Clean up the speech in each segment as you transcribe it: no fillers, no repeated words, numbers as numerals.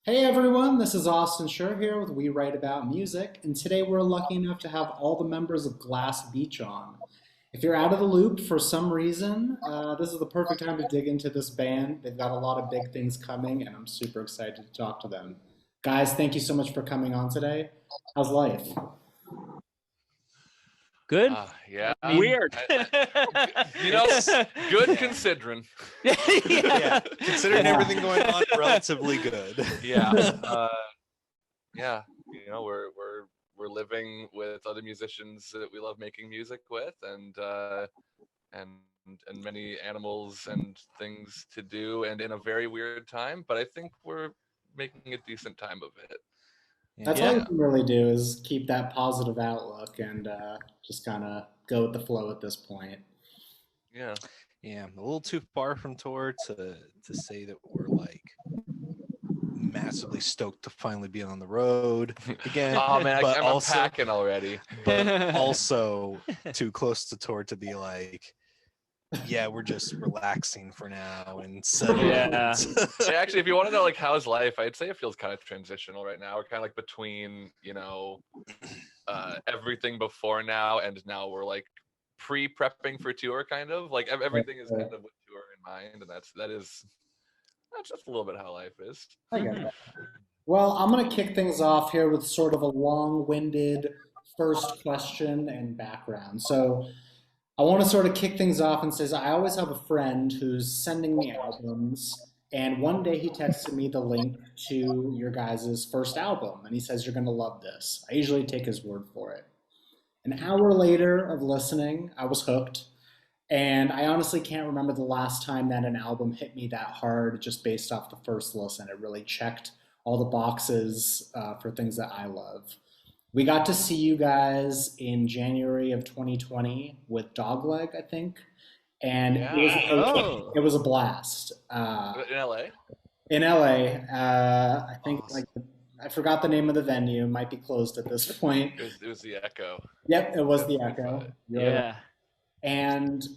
Hey everyone, this is Austin Schur here with We Write About Music, and today we're lucky enough to have all the members of Glass Beach on. If you're out of the loop for some reason, this is the perfect time to dig into this band. They've got a lot of big things coming, and I'm super excited to talk to them. Guys, thank you so much for coming on today. How's life? Good. Yeah. Weird. Good considering. Yeah. Considering everything going on, relatively good. Yeah. Yeah. We're living with other musicians that we love making music with, and many animals and things to do, and in a very weird time. But I think we're making a decent time of it. That's all you can really do is keep that positive outlook and just kind of go with the flow at this point. Yeah. Yeah, I'm a little too far from tour to say that we're like massively stoked to finally be on the road again. Oh man, but I'm also, packing already. But also too close to tour to be like, yeah, we're just relaxing for now and settling. Yeah. Actually, if you want to know like how's life, I'd say it feels kind of transitional right now. We're kind of like between, everything before now, and now we're like pre-prepping for tour, kind of like everything is kind of with tour in mind, and that's just a little bit how life is. I get that. Well, I'm going to kick things off here with sort of a long-winded first question and background. So I want to sort of kick things off and says I always have a friend who's sending me albums, and one day he texted me the link to your guys' first album, and he says you're going to love this. I usually take his word for it. An hour later of listening, I was hooked, and I honestly can't remember the last time that an album hit me that hard just based off the first listen. It really checked all the boxes for things that I love. We got to see you guys in January of 2020 with Dogleg, I think, and it was a blast. In LA? In LA, I think Awesome. I forgot the name of the venue. Might be closed at this point. It was the Echo. Yep, it was the Echo. Yeah. And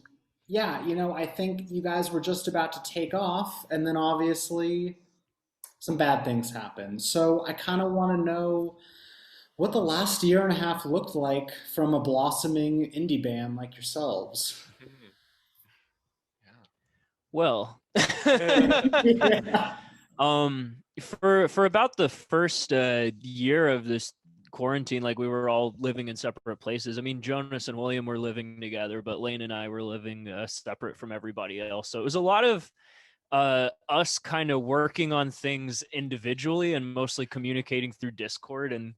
yeah, I think you guys were just about to take off, and then obviously some bad things happened. So I kind of want to know what the last year and a half looked like from a blossoming indie band like yourselves. Well, Yeah. for about the first year of this quarantine, like we were all living in separate places. I mean, Jonas and William were living together, but Layne and I were living separate from everybody else. So it was a lot of us kind of working on things individually and mostly communicating through Discord and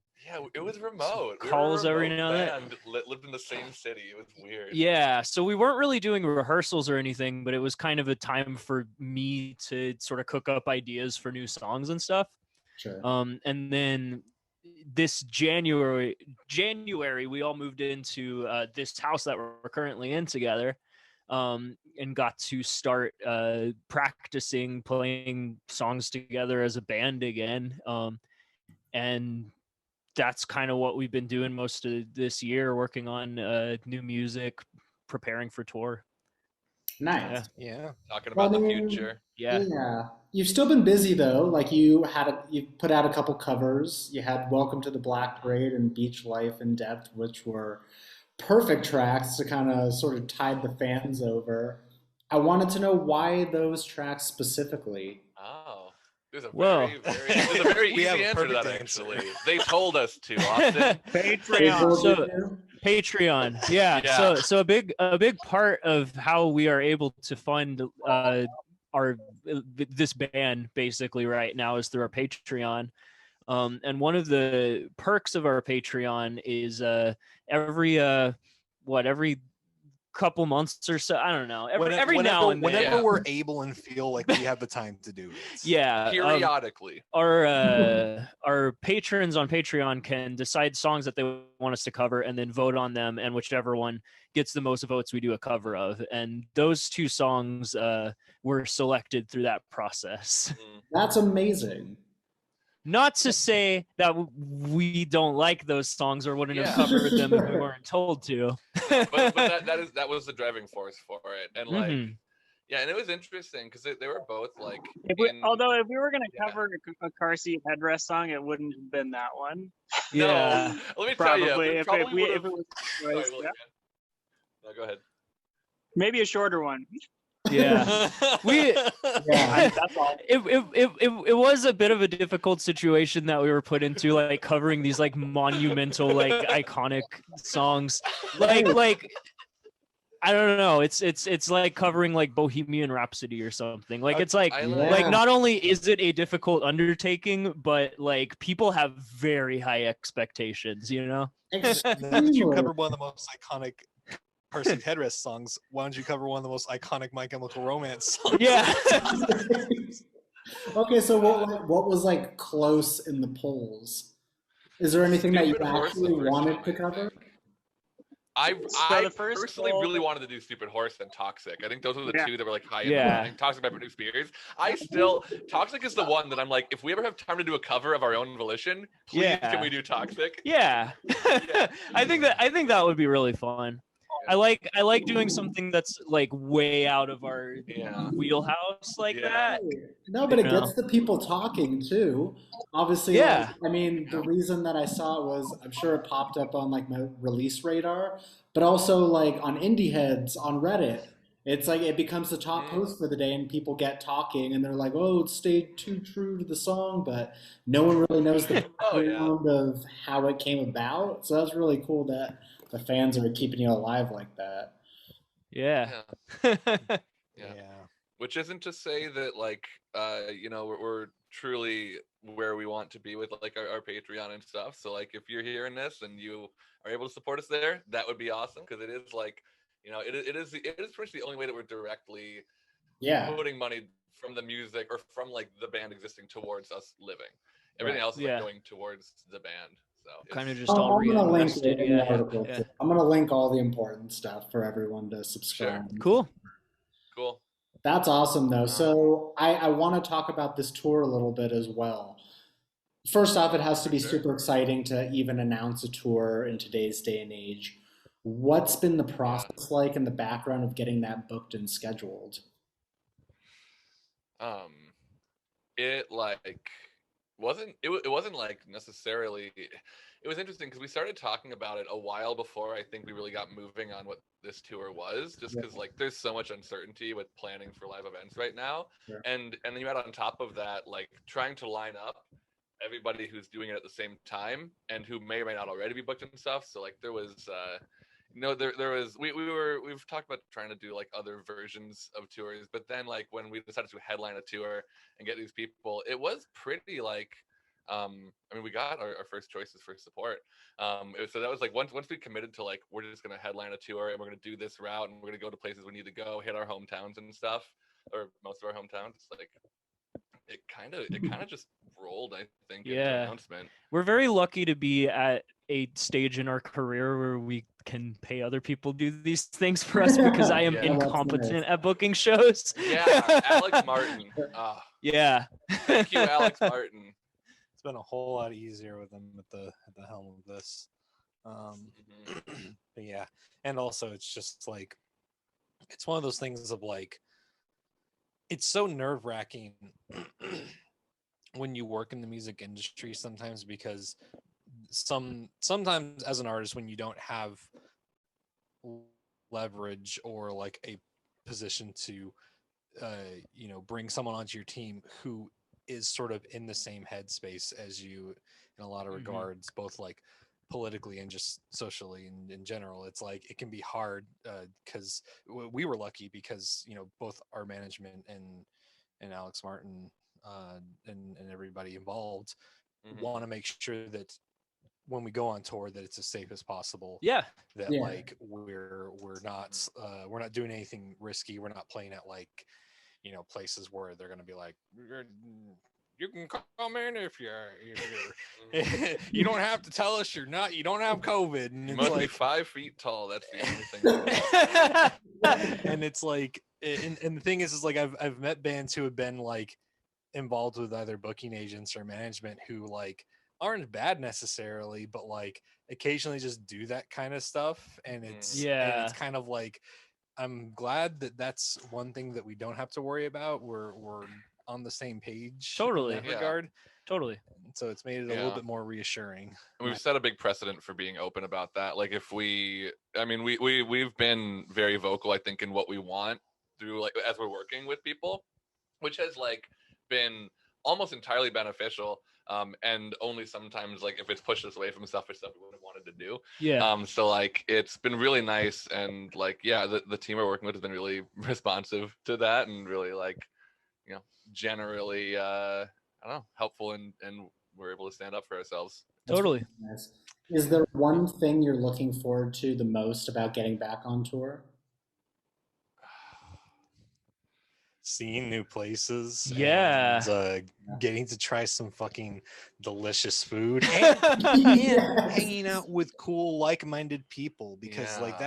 it was remote. Calls every now and then. Lived in the same city. It was weird. Yeah, so we weren't really doing rehearsals or anything, but it was kind of a time for me to sort of cook up ideas for new songs and stuff. Sure. And then this January, we all moved into this house that we're currently in together, and got to start practicing playing songs together as a band again. And that's kind of what we've been doing most of this year, working on new music, preparing for tour. Nice. Yeah. Talking about the future. Yeah. You've still been busy though. Like you put out a couple covers. You had Welcome to the Black Parade and Beach Life in Depth, which were perfect tracks to kind of sort of tide the fans over. I wanted to know why those tracks specifically. Oh. There's a very easy answer to that, actually. They told us to, Austin. Patreon. Yeah. So a big part of how we are able to fund this band basically right now is through our Patreon. And one of the perks of our Patreon is every couple months or so, I don't know, every now and then, whenever we're able and feel like we have the time to do it. Yeah, periodically. Our patrons on Patreon can decide songs that they want us to cover and then vote on them, and whichever one gets the most votes we do a cover of, and those two songs were selected through that process. That's amazing. Not to say that we don't like those songs or wouldn't have covered them if we weren't told to. but that was the driving force for it. And like, Yeah, and it was interesting because they were both like Although if we were gonna Yeah. cover a car seat headrest song, it wouldn't have been that one. Yeah. No, let me tell you, Probably we if probably would it have. was Sorry, choice, William. No, go ahead. maybe a shorter one. Yeah. We Yeah. That's all. it was a bit of a difficult situation that we were put into, like covering these like monumental, like iconic songs. Like I don't know. It's like covering like Bohemian Rhapsody or something. Like it's like I like not only is it a difficult undertaking, but like people have very high expectations, you know? Now that you Extremely. covered one of the most iconic car seat headrest songs, why don't you cover one of the most iconic My Chemical Romance songs? Yeah. Okay, so what was like close in the polls? Is there anything that you Stupid Horse, the actually first wanted one, to I cover? think. I the first personally poll- really wanted to do Stupid Horse and Toxic. I think those were the Yeah. two that were like high in Yeah. the running. Toxic by Britney Spears. Toxic is the one that I'm like, if we ever have time to do a cover of our own volition, please Yeah. can we do Toxic? Yeah. I think that would be really fun. I like doing something that's like way out of our Yeah. wheelhouse like Yeah. that. No, but it You know? gets the people talking too. Obviously, Yeah. like, I mean, the reason that I saw it was I'm sure it popped up on like my release radar, but also like on Indie Heads on Reddit. It's like it becomes the top post for the day, and people get talking, and they're like, "Oh, it stayed too true to the song," but no one really knows the Oh, yeah. background of how it came about. So that's really cool that the fans are keeping you alive like that. Yeah. Yeah. Which isn't to say that like we're truly where we want to be with like our Patreon and stuff. So like if you're hearing this and you are able to support us there, that would be awesome because it is like it is pretty much the only way that we're directly Yeah. putting money from the music or from like the band existing towards us living. Everything else is like Yeah. going towards the band. So Kind of it's- just all I'm gonna link it reinvested. in the Yeah. article. Yeah. Too. I'm gonna link all the important stuff for everyone to subscribe. Cool. Cool. That's awesome, though. So I want to talk about this tour a little bit as well. First off, it has to be Sure. super exciting to even announce a tour in today's day and age. What's been the process like in the background of getting that booked and scheduled? It like it wasn't like necessarily. It was interesting because we started talking about it a while before I think we really got moving on what this tour was, just because like there's so much uncertainty with planning for live events right now, Sure. and then you add on top of that like trying to line up everybody who's doing it at the same time and who may or may not already be booked and stuff. So like there was there was we've talked about trying to do like other versions of tours, but then like when we decided to headline a tour and get these people, it was pretty like I mean we got our first choices for support. So that was like once we committed to like we're just gonna headline a tour and we're gonna do this route and we're gonna go to places we need to go, hit our hometowns and stuff, or most of our hometowns. It's like it kind of just rolled, I think, into Yeah. announcement. We're very lucky to be at a stage in our career where we can pay other people do these things for us because I am Yeah. incompetent at booking shows. Yeah, Alex Martin. Yeah. Thank you, Alex Martin. It's been a whole lot easier with them at the helm of this. But yeah, and also it's just like it's one of those things of like it's so nerve-wracking when you work in the music industry sometimes because sometimes as an artist when you don't have leverage or like a position to bring someone onto your team who is sort of in the same headspace as you in a lot of regards, both like politically and just socially and in general. It's like it can be hard because we were lucky because both our management and Alex Martin and everybody involved want to make sure that when we go on tour that it's as safe as possible. Yeah. That like we're not doing anything risky. We're not playing at like places where they're going to be like you can come in if you're you don't have to tell us you don't have COVID. And You it's must like be 5 feet tall. That's the only thing. and it's like and the thing is like I've met bands who have been like involved with either booking agents or management who like aren't bad necessarily, but like occasionally just do that kind of stuff, and it's kind of like I'm glad that that's one thing that we don't have to worry about. We're on the same page Totally. in that Yeah. regard. Totally. So it's made it a Yeah. little bit more reassuring. And we've set a big precedent for being open about that. Like if we've been very vocal, I think, in what we want through, like, as we're working with people, which has like been almost entirely beneficial. And only sometimes, like, if it's pushed us away from stuff we would have wanted to do. Yeah. So like it's been really nice, and like, yeah, the team we're working with has been really responsive to that, and really, like, generally I don't know, helpful, and we're able to stand up for ourselves. Totally. Nice. Is there one thing you're looking forward to the most about getting back on tour? Seeing new places. Yeah. And, getting to try some fucking delicious food. And hanging out with cool, like-minded people, because like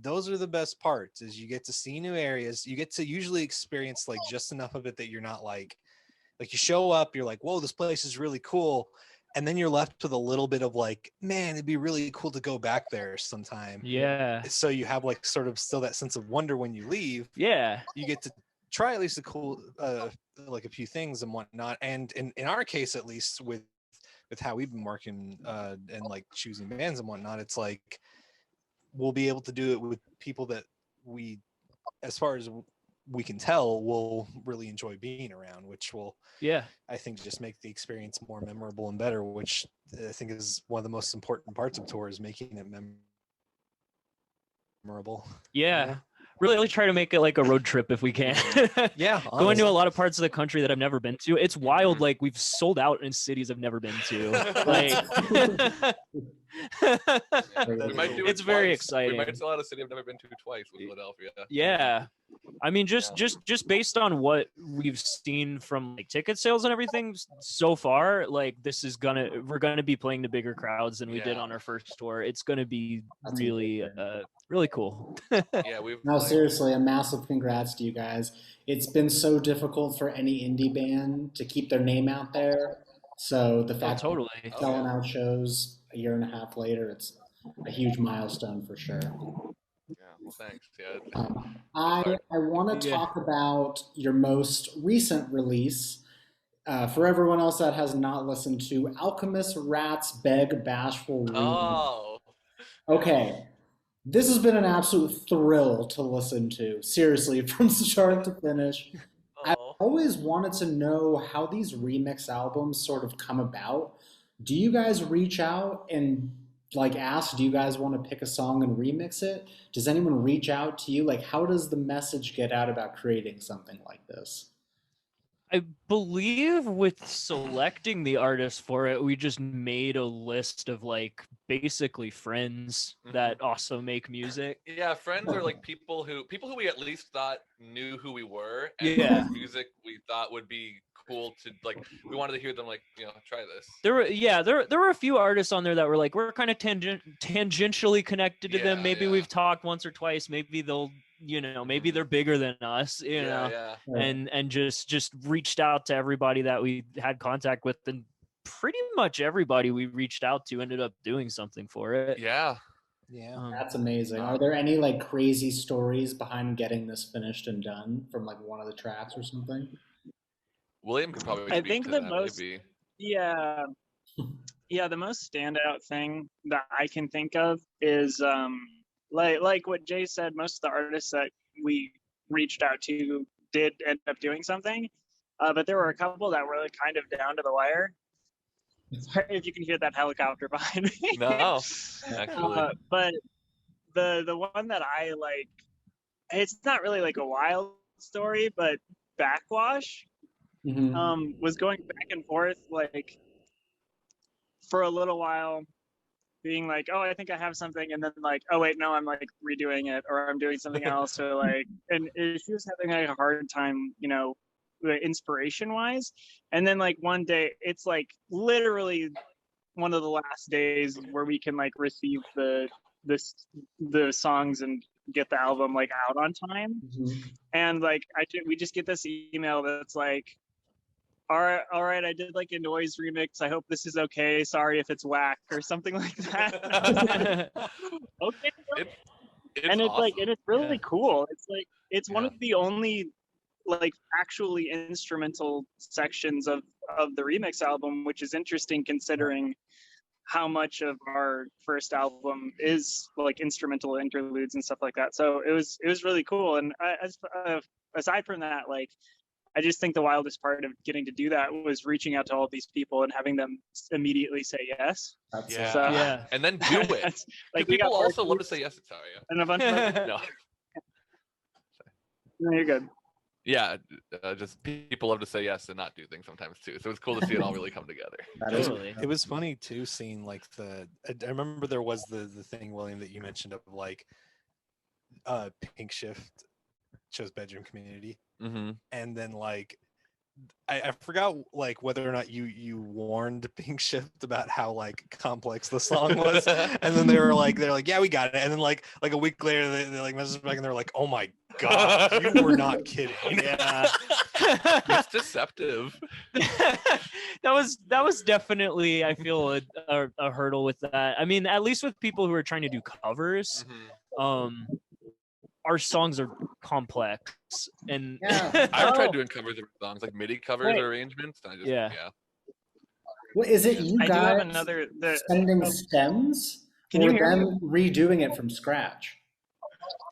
those are the best parts, is you get to see new areas. You get to usually experience like just enough of it that you're not like you show up, you're like, whoa, this place is really cool. And then you're left with a little bit of like, man, it'd be really cool to go back there sometime. Yeah. So you have like sort of still that sense of wonder when you leave. Yeah. You get to try at least a cool, like a few things and whatnot. And in our case, at least with how we've been working and like choosing bands and whatnot, it's like we'll be able to do it with people that we, as far as we can tell, will really enjoy being around, which will, I think, just make the experience more memorable and better, which I think is one of the most important parts of tour, is making it memorable. Yeah. Really try to make it like a road trip if we can. Yeah. Going to a lot of parts of the country that I've never been to. It's wild. Like, we've sold out in cities I've never been to. Like, it's very exciting. We might sell out a city I've never been to twice, with Philadelphia. Yeah. I mean, just based on what we've seen from like ticket sales and everything so far, like we're gonna be playing to bigger crowds than we did on our first tour. It's gonna be really cool. Yeah, No, seriously, a massive congrats to you guys. It's been so difficult for any indie band to keep their name out there. So the fact that you're selling out shows a year and a half later, it's a huge milestone for sure. Yeah, well, thanks. Yeah. I want to talk about your most recent release. For everyone else that has not listened to, Alchemist Rat's Beg Bashful Remix. Oh. Okay. This has been an absolute thrill to listen to, seriously, from start to finish. I've always wanted to know how these remix albums sort of come about. Do you guys reach out and like ask, do you guys want to pick a song and remix it? Does anyone reach out to you? Like, how does the message get out about creating something like this? I believe with selecting the artist for it, we just made a list of like basically friends that also make music. Yeah, friends are like people who we at least thought knew who we were, and Yeah. music we thought would be cool to, like, we wanted to hear them, like, try this. There were a few artists on there that were like, we're kind of tangentially connected to them. Maybe we've talked once or twice. Maybe they'll, maybe they're bigger than us, and just reached out to everybody that we had contact with, and pretty much everybody we reached out to ended up doing something for it. Yeah. That's amazing. Are there any like crazy stories behind getting this finished and done from like one of the tracks or something? William could probably I speak think to the that, most maybe. the most standout thing that I can think of is like what Jay said, most of the artists that we reached out to did end up doing something, but there were a couple that were like kind of down to the wire. Sorry if you can hear that helicopter behind me. No, actually. But the one that I like, it's not really like a wild story, but Backwash was going back and forth like for a little while, being like, oh, I think I have something, and then like, oh wait, no, I'm like redoing it, or I'm doing something else, or like, and she was having like a hard time, inspiration wise. And then like one day, it's like literally one of the last days where we can like receive the songs and get the album like out on time. And like we just get this email that's like, all right, I did like a noise remix, I hope this is okay, sorry if it's whack, or something like that. Okay. and it's awesome. like, and it's really Yeah. cool. It's like, it's one Yeah. of the only like actually instrumental sections of the remix album, which is interesting considering how much of our first album is like instrumental interludes and stuff like that. So it was really cool. And aside from that, like, I just think the wildest part of getting to do that was reaching out to all these people and having them immediately say yes. Yeah. So, Yeah. And then do it. That's, Like, we got people also love to Marcus say yes. Sorry. and a bunch of other, No. no, you're good. Yeah, just people love to say yes and not do things sometimes too. So it's cool to see it all really come together. Totally. It was funny too, seeing like I remember there was the thing, William, that you mentioned of like Pink Shift chose Bedroom Community, Mm-hmm. and then like I forgot like whether or not you warned Pink Shift about how like complex the song was, and then they're like yeah, we got it, and then like a week later they like messaged back and they're like, oh my god, you were not kidding. Yeah. It's deceptive. that was definitely, I feel, a hurdle with that. I mean, at least with people who are trying to do covers, Mm-hmm. our songs are complex, and Yeah. I've tried doing covers of songs, like MIDI covers Wait. or arrangements. And I just, Yeah. Well, is it you I do have guys another. sending stems Can or you hear me? them redoing it from scratch?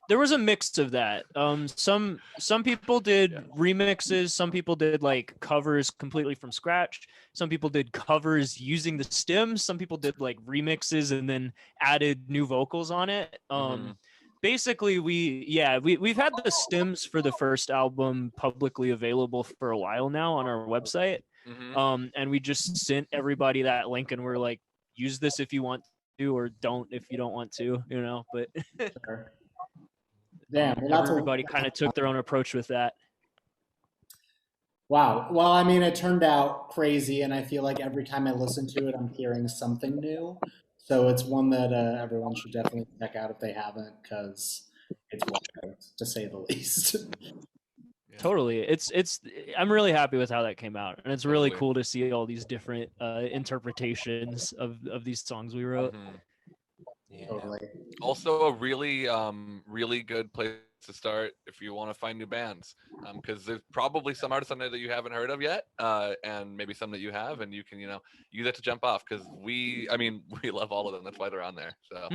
there was a mix of that. Some people did remixes, some people did like covers completely from scratch, some people did covers using the stems, some people did like remixes and then added new vocals on it. Basically we've had the stems for the first album publicly available for a while now on our website. Mm-hmm. And we just sent everybody that link and we're like, use this if you want to, or don't if you don't want to, you know. But Sure. Damn, well, that's everybody kind of took their own approach with that. Wow. Well, I mean, it turned out crazy, and I feel like every time I listen to it, I'm hearing something new. So it's one that everyone should definitely check out if they haven't, because it's wild, to say the least. Yeah. Totally. It's I'm really happy with how that came out, and it's really Totally. cool to see all these different interpretations of these songs we wrote. Mhm. Yeah. Totally. Also, a really really good place to start if you want to find new bands, because there's probably some artists on there that you haven't heard of yet, and maybe some that you have, and you can use that to jump off, because we love all of them. That's why they're on there. So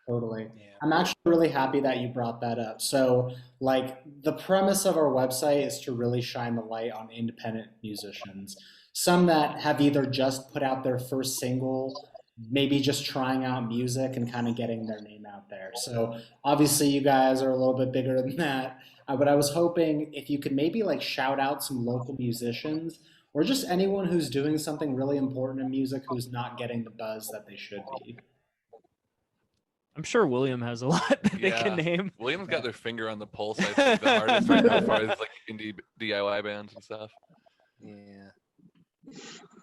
Totally. Yeah. I'm actually really happy that you brought that up. So, like, the premise of our website is to really shine the light on independent musicians. Some that have either just put out their first single, maybe just trying out music and kind of getting their name out there. So, obviously, you guys are a little bit bigger than that. But I was hoping if you could maybe like shout out some local musicians or just anyone who's doing something really important in music who's not getting the buzz that they should be. I'm sure William has a lot that they can name. William's got their finger on the pulse. I think the hardest right now as far as like indie DIY bands and stuff. Yeah.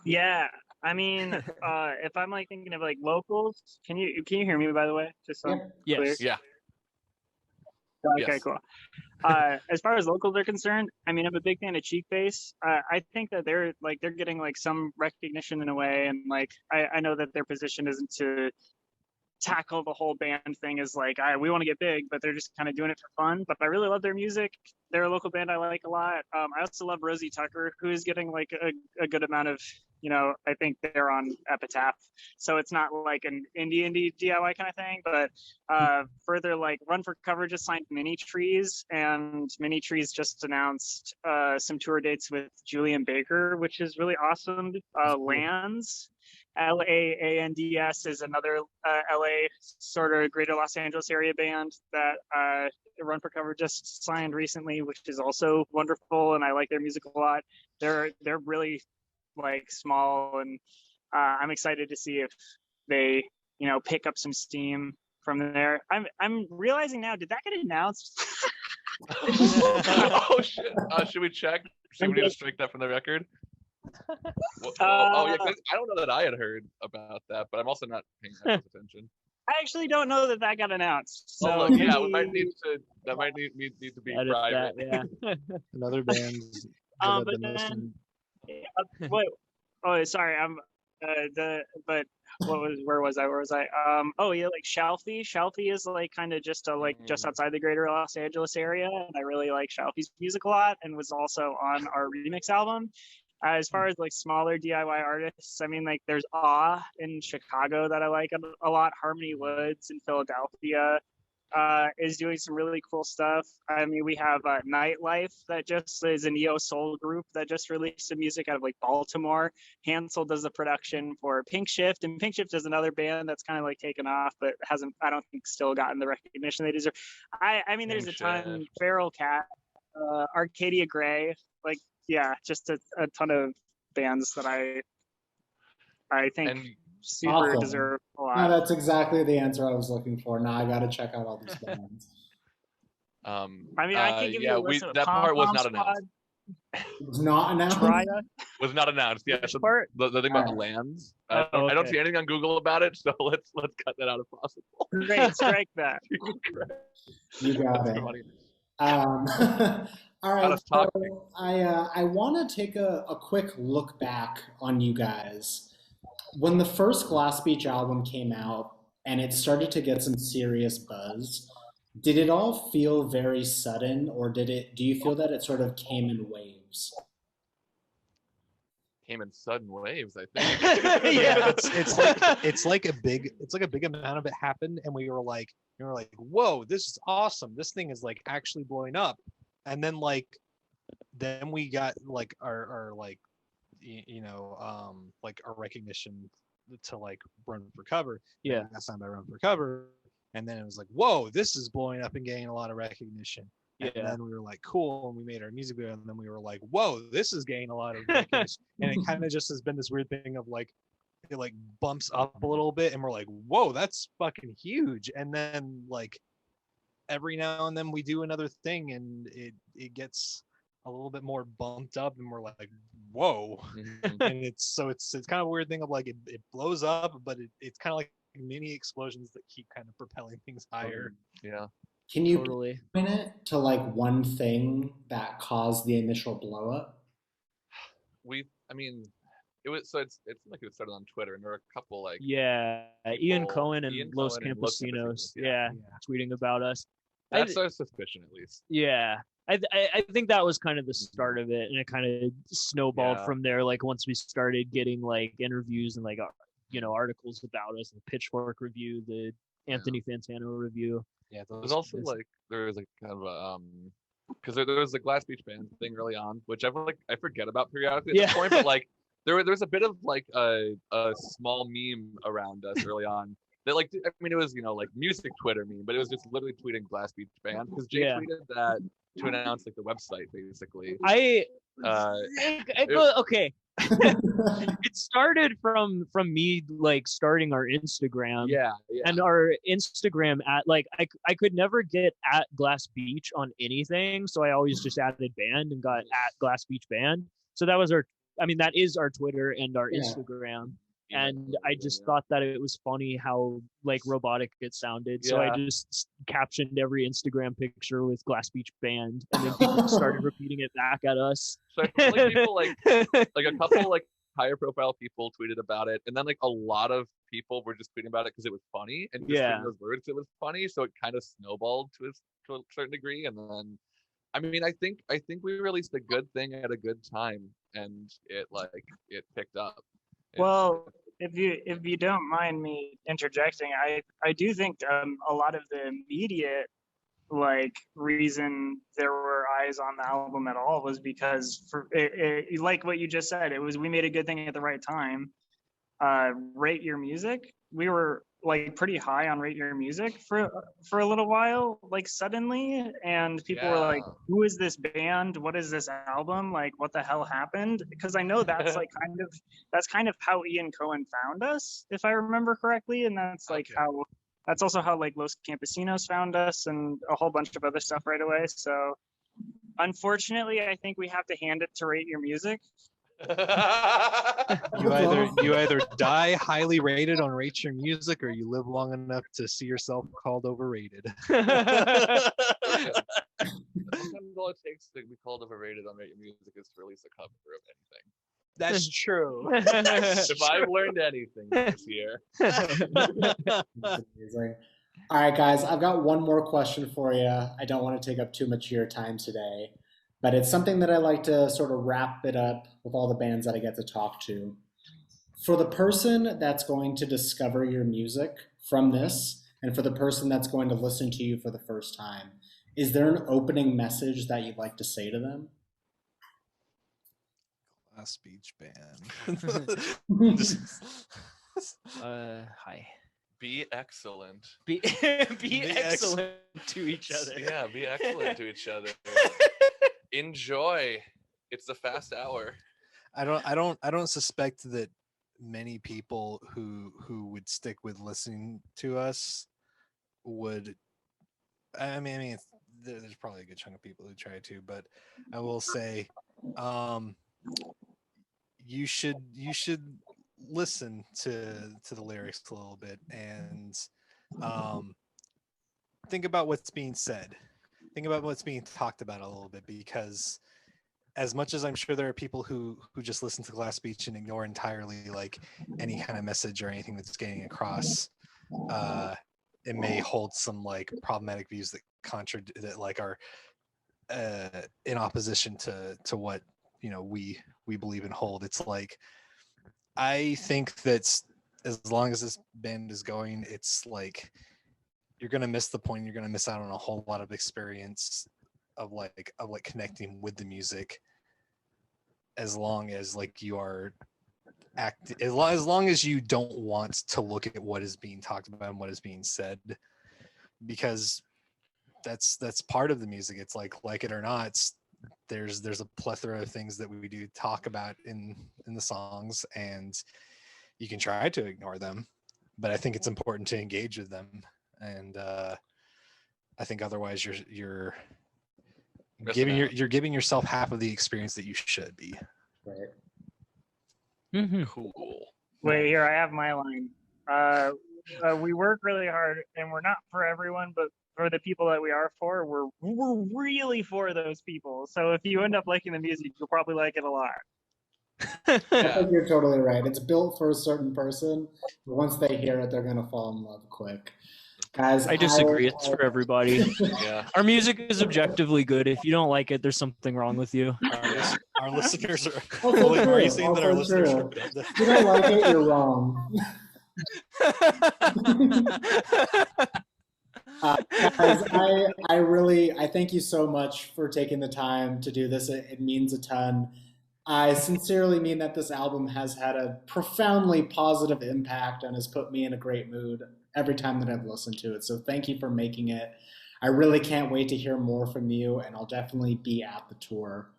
Yeah, I mean, if I'm like thinking of like locals, can you hear me, by the way? Just so I'm Yes. clear? Yeah. Okay, Yes. cool. As far as locals are concerned, I mean, I'm a big fan of Cheek Face. I think that they're getting like some recognition in a way, and like I know that their position isn't to tackle the whole band thing as like, we want to get big, but they're just kind of doing it for fun. But I really love their music. They're a local band I like a lot. I also love Rosie Tucker, who is getting like a good amount of, I think they're on Epitaph, so it's not like an indie DIY kind of thing. But further, like Run for Cover just signed Mini Trees, and Mini Trees just announced some tour dates with Julian Baker, which is really awesome. Lands, LAANDS, is another LA sort of greater Los Angeles area band that Run for Cover just signed recently, which is also wonderful, and I like their music a lot. They're really like small, and I'm excited to see if they pick up some steam from there. I'm realizing now, did that get announced? Oh shit! Should we check? Should we need to strike that from the record? Yeah, 'cause I don't know that I had heard about that, but I'm also not paying that much attention. I actually don't know that got announced. So look, yeah, we might need to. That might need to be Edit private. that, yeah. Another band. but then, wait. Oh, sorry. But where was I? Oh yeah, like Shalfie. Shalfie is like kind of just just outside the greater Los Angeles area, and I really like Shalfie's music a lot, and was also on our remix album. As far as like smaller DIY artists, I mean, like there's Awe in Chicago that I like a lot. Harmony Woods in Philadelphia is doing some really cool stuff. I mean, we have Nightlife that just is a neo soul group that just released some music out of like Baltimore. Hansel does the production for Pink Shift, and Pink Shift is another band that's kind of like taken off, but hasn't, I don't think, still gotten the recognition they deserve. I mean, there's a ton. Feral Cat, Arcadia Gray, like yeah, just a ton of bands that I think super deserve a lot. No, that's exactly the answer I was looking for. Now I got to check out all these bands. I mean, I can give you a list of that part was not announced. It was not announced. Was not announced. Yeah, so the thing about lands. I don't see anything on Google about it, so let's cut that out if possible. Great, strike that. You got it. All right, so I want to take a quick look back on you guys. When the first Glass Beach album came out and it started to get some serious buzz, did it all feel very sudden, or do you feel that it sort of came in waves? Came in sudden waves, I think. Yeah, it's like a big amount of it happened, and we were like, whoa, this is awesome. This thing is like actually blowing up. And then we got like our like, like our recognition to like Run for Cover. Yeah, that's not by Run for Cover. And then it was like, whoa, this is blowing up and getting a lot of recognition. And then we were like, cool, and we made our music video, and then we were like, whoa, this is getting a lot of recognition. And it kind of just has been this weird thing of like, it like bumps up a little bit, and we're like, whoa, that's fucking huge. And then like every now and then we do another thing, and it gets a little bit more bumped up, and we're like, whoa. And it's kind of a weird thing of like it blows up, but it's kind of like mini explosions that keep kind of propelling things higher. Yeah. Can you point it to like one thing that caused the initial blow up? It was it's like it started on Twitter, and there were a couple like Ian Cohen and Los Campesinos, tweeting about us. That's our suspicion, at least. Yeah, I think that was kind of the start of it, and it kind of snowballed from there. Like once we started getting like interviews and like articles about us, the Pitchfork review, the Anthony Fantano review. Yeah, there's also like there was like kind of a because there was the Glass Beach Band thing early on, which I forget about periodically at this point, but like there was a bit of like a small meme around us early on. That like, I mean, it was like music Twitter meme, but it was just literally tweeting Glass Beach Band because Jay tweeted that to announce like the website basically. Okay. It started from me like starting our Instagram. And our Instagram at like I could never get at Glass Beach on anything, so I always just added band and got at Glass Beach Band. So that was that is our Twitter and our Instagram. And I just thought that it was funny how like robotic it sounded. So I just captioned every Instagram picture with Glass Beach Band, and then people started repeating it back at us. So I feel like people like a couple like higher profile people tweeted about it, and then like a lot of people were just tweeting about it because it was funny, and just tweeting those words, it was funny. So it kind of snowballed to a certain degree, and then I think we released a good thing at a good time, and it picked up. Well, if you don't mind me interjecting, I do think a lot of the immediate like reason there were eyes on the album at all was because like what you just said, it was we made a good thing at the right time. Rate Your Music, we were like pretty high on Rate Your Music for a little while, like suddenly, and people were like, who is this band, what is this album, like what the hell happened? Because I know that's like that's kind of how Ian Cohen found us, if I remember correctly, and that's like that's also how like Los Campesinos found us and a whole bunch of other stuff right away. So unfortunately I think we have to hand it to Rate Your Music. You either die highly rated on Rate Your Music, or you live long enough to see yourself called overrated. Sometimes all it takes to be called overrated on Rate Your Music is to release a cover of anything. That's true. If I've learned anything this year. That's amazing. All right, guys, I've got one more question for you. I don't want to take up too much of your time today, but it's something that I like to sort of wrap it up with all the bands that I get to talk to. For the person that's going to discover your music from this, and for the person that's going to listen to you for the first time, is there an opening message that you'd like to say to them? Glass Beach band. Hi. Be excellent. Be excellent to each other. Yeah, be excellent to each other. Enjoy. It's the fast hour. I don't suspect that many people who would stick with listening to us would. I mean, there's probably a good chunk of people who try to, but I will say, you should listen to the lyrics a little bit and think about what's being said. Think about what's being talked about a little bit, because as much as I'm sure there are people who just listen to Glass Beach and ignore entirely like any kind of message or anything that's getting across, it may hold some like problematic views that that like are in opposition to what we believe and hold. It's like, I think that as long as this band is going, it's like you're gonna miss the point. You're gonna miss out on a whole lot of experience of connecting with the music, as long as like you are as long as you don't want to look at what is being talked about and what is being said, because that's part of the music. It's like it or not, there's a plethora of things that we do talk about in the songs, and you can try to ignore them, but I think it's important to engage with them. And I think otherwise you're giving yourself half of the experience that you should be. Right. Mm-hmm. Cool. Wait, here, I have my line. We work really hard, and we're not for everyone, but for the people that we are for, we're really for those people. So if you end up liking the music, you'll probably like it a lot. I think you're totally right. It's built for a certain person, but once they hear it, they're going to fall in love quick. Guys, I disagree. It's for everybody. Yeah. Our music is objectively good. If you don't like it, there's something wrong with you. Our listeners are. Also Wait, true. are you saying that our Also listeners true. are? If you don't like it, you're wrong. Guys, I thank you so much for taking the time to do this. It means a ton. I sincerely mean that this album has had a profoundly positive impact and has put me in a great mood every time that I've listened to it. So thank you for making it. I really can't wait to hear more from you, and I'll definitely be at the tour.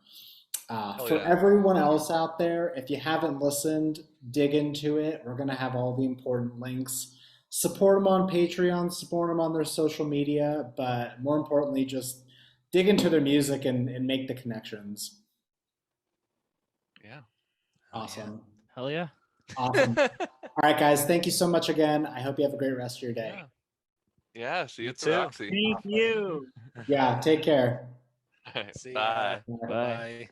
For everyone else out there, if you haven't listened, dig into it. We're going to have all the important links. Support them on Patreon, support them on their social media, but more importantly, just dig into their music and make the connections. Yeah. Awesome. Hell yeah. Awesome. All right, guys, thank you so much again. I hope you have a great rest of your day. Yeah, see you at too. the Roxy. Thank you. Yeah, take care. See Bye. ya. Bye. Bye.